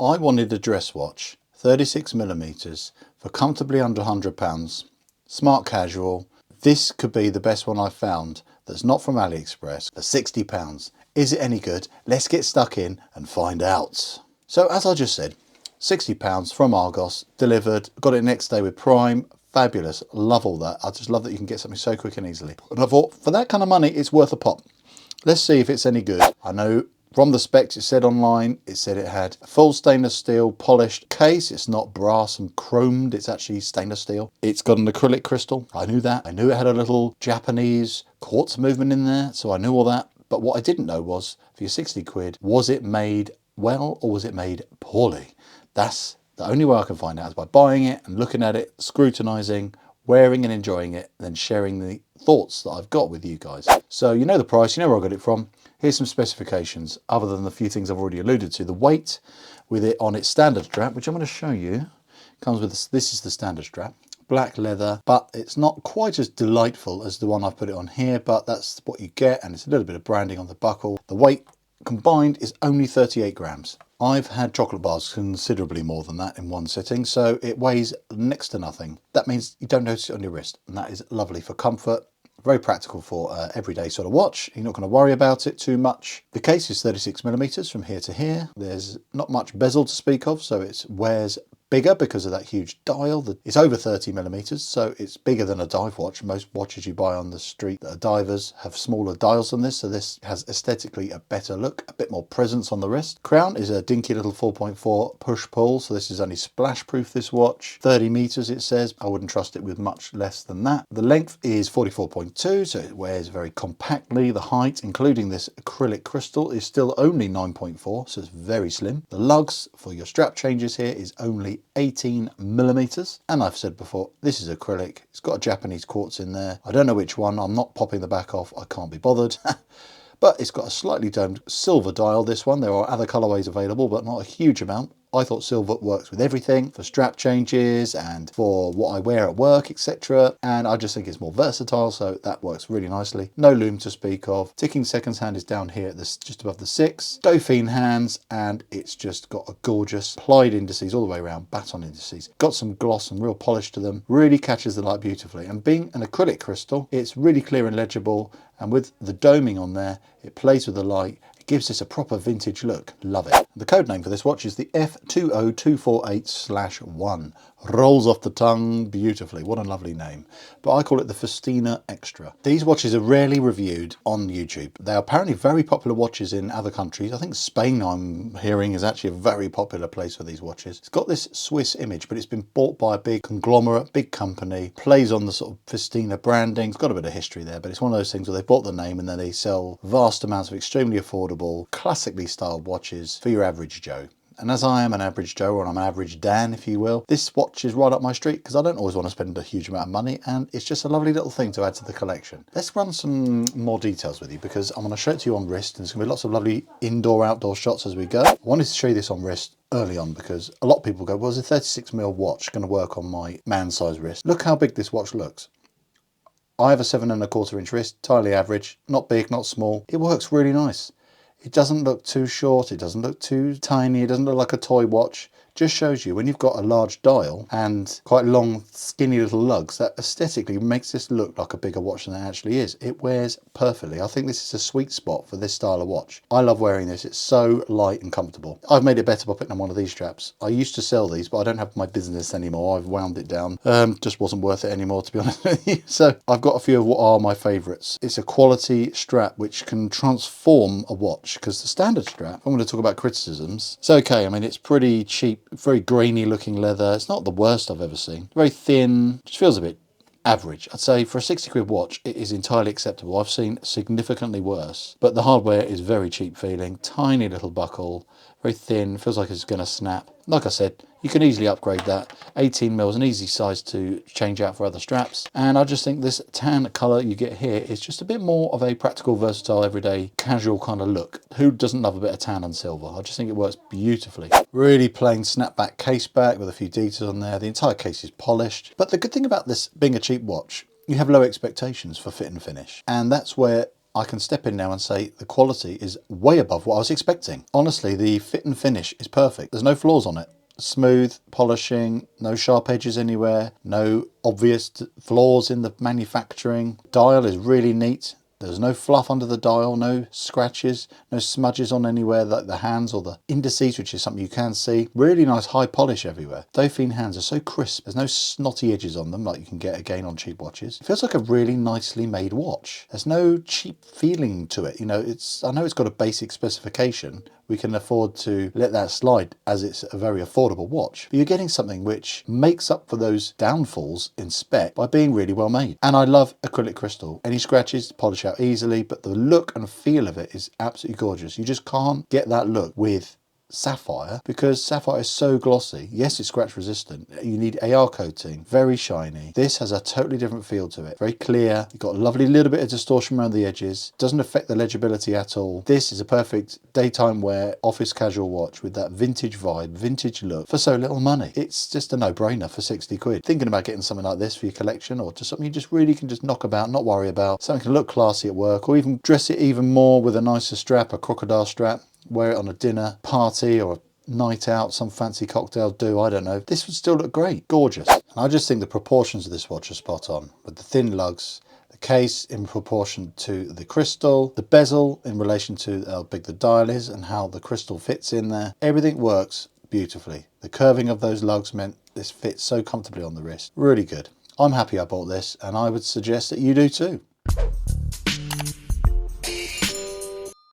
I wanted a dress watch, 36mm, for comfortably under £100, smart casual. This could be the best one I've found that's not from AliExpress, for £60. Is it any good? Let's get stuck in and find out. So as I just said, £60 from Argos, delivered, got it next day with Prime. Fabulous, love all that. I just love that you can get something so quick and easily. And I thought, for that kind of money, it's worth a pop. Let's see if it's any good. I know from the specs it said online, it said it had a full stainless steel polished case. It's not brass and chromed, it's actually stainless steel. It's got an acrylic crystal. I knew that. I knew it had a little Japanese quartz movement in there, so I knew all that. But what I didn't know was, for your 60 quid, was it made well or was it made poorly? That's the only way I can find out, is by buying it and looking at it, scrutinising, wearing and enjoying it, and then sharing the thoughts that I've got with you guys. So you know the price, you know where I got it from. Here's some specifications, other than the few things I've already alluded to. The weight with it on its standard strap, which I'm going to show you, comes with this is the standard strap. Black leather, but it's not quite as delightful as the one I've put it on here, but that's what you get, and it's a little bit of branding on the buckle. The weight combined is only 38 grams. I've had chocolate bars considerably more than that in one sitting, so it weighs next to nothing. That means you don't notice it on your wrist, and that is lovely for comfort. Very practical for everyday sort of watch. You're not going to worry about it too much. The case is 36mm from here to here. There's not much bezel to speak of, so it wears bigger because of that huge dial. It's over 30mm, so it's bigger than a dive watch. Most watches you buy on the street that are divers have smaller dials than this, so this has aesthetically a better look, a bit more presence on the wrist. Crown is a dinky little 4.4 push-pull, so this is only splash-proof, this watch. 30 meters it says. I wouldn't trust it with much less than that. The length is 44.2, so it wears very compactly. The height, including this acrylic crystal, is still only 9.4, so it's very slim. The lugs for your strap changes here is only 18mm, and I've said before, this is acrylic. It's got a Japanese quartz in there. I don't know which one. I'm not popping the back off. I can't be bothered. But it's got a slightly domed silver dial, this one. There are other colorways available, but not a huge amount. I thought silver works with everything, for strap changes and for what I wear at work, etc. And I just think it's more versatile, so that works really nicely. No loom to speak of. Ticking seconds hand is down here at this, just above the 6. Dauphine hands, and it's just got a gorgeous plied indices all the way around, baton indices. Got some gloss and real polish to them. Really catches the light beautifully. And being an acrylic crystal, it's really clear and legible. And with the doming on there, it plays with the light. Gives this a proper vintage look. Love it. The code name for this watch is the F20248/1. Rolls off the tongue beautifully. What a lovely name. But I call it the Festina Extra. These watches are rarely reviewed on YouTube. They are apparently very popular watches in other countries. I think Spain, I'm hearing, is actually a very popular place for these watches. It's got this Swiss image, but it's been bought by a big conglomerate, big company. Plays on the sort of Festina branding. It's got a bit of history there, but it's one of those things where they bought the name and then they sell vast amounts of extremely affordable, classically styled watches for your average Joe. And as I am an average Joe, or I'm an average Dan, if you will, this watch is right up my street because I don't always want to spend a huge amount of money, and it's just a lovely little thing to add to the collection. Let's run some more details with you because I'm going to show it to you on wrist, and there's going to be lots of lovely indoor-outdoor shots as we go. I wanted to show you this on wrist early on because a lot of people go, well, is a 36mm watch going to work on my man-size wrist? Look how big this watch looks. I have a 7¼ inch wrist, entirely average, not big, not small. It works really nice. It doesn't look too short, it doesn't look too tiny, it doesn't look like a toy watch. Just shows you when you've got a large dial and quite long, skinny little lugs, that aesthetically makes this look like a bigger watch than it actually is. It wears perfectly. I think this is a sweet spot for this style of watch. I love wearing this. It's so light and comfortable. I've made it better by putting on one of these straps. I used to sell these, but I don't have my business anymore. I've wound it down. Just wasn't worth it anymore, to be honest with you. So I've got a few of what are my favourites. It's a quality strap which can transform a watch, because the standard strap, I'm going to talk about criticisms, it's okay. I mean, it's pretty cheap, very grainy looking leather. It's not the worst I've ever seen. Very thin, just feels a bit average. I'd say for a 60 quid watch, it is entirely acceptable. I've seen significantly worse, but the hardware is very cheap feeling. Tiny little buckle, very thin, feels like it's going to snap. Like I said, you can easily upgrade that. 18mm is an easy size to change out for other straps. And I just think this tan colour you get here is just a bit more of a practical, versatile, everyday, casual kind of look. Who doesn't love a bit of tan and silver? I just think it works beautifully. Really plain snapback case back with a few details on there. The entire case is polished. But the good thing about this being a cheap watch, you have low expectations for fit and finish. And that's where I can step in now and say the quality is way above what I was expecting. Honestly, the fit and finish is perfect. There's no flaws on it. Smooth polishing, no sharp edges anywhere, no obvious flaws in the manufacturing. Dial is really neat. There's no fluff under the dial, no scratches, no smudges on anywhere like the hands or the indices, which is something you can see. Really nice high polish everywhere. Dauphine hands are so crisp. There's no snotty edges on them like you can get again on cheap watches. It feels like a really nicely made watch. There's no cheap feeling to it. You know, I know it's got a basic specification. We can afford to let that slide as it's a very affordable watch. But you're getting something which makes up for those downfalls in spec by being really well made. And I love acrylic crystal. Any scratches, polish out easily, but the look and feel of it is absolutely gorgeous. You just can't get that look with sapphire because sapphire is so glossy. Yes, it's scratch resistant. You need AR coating, very shiny. This has a totally different feel to it. Very clear. You've got a lovely little bit of distortion around the edges. Doesn't affect the legibility at all. This is a perfect daytime wear, office casual watch with that vintage vibe, vintage look for so little money. It's just a no-brainer for 60 quid. Thinking about getting something like this for your collection or just something you just really can just knock about, not worry about. Something can look classy at work or even dress it even more with a nicer strap, a crocodile strap. Wear it on a dinner party or a night out, some fancy cocktail do, I don't know. This would still look great, gorgeous. And I just think the proportions of this watch are spot on, with the thin lugs, the case in proportion to the crystal, the bezel in relation to how big the dial is and how the crystal fits in there. Everything works beautifully. The curving of those lugs meant this fits so comfortably on the wrist. Really good. I'm happy I bought this and I would suggest that you do too.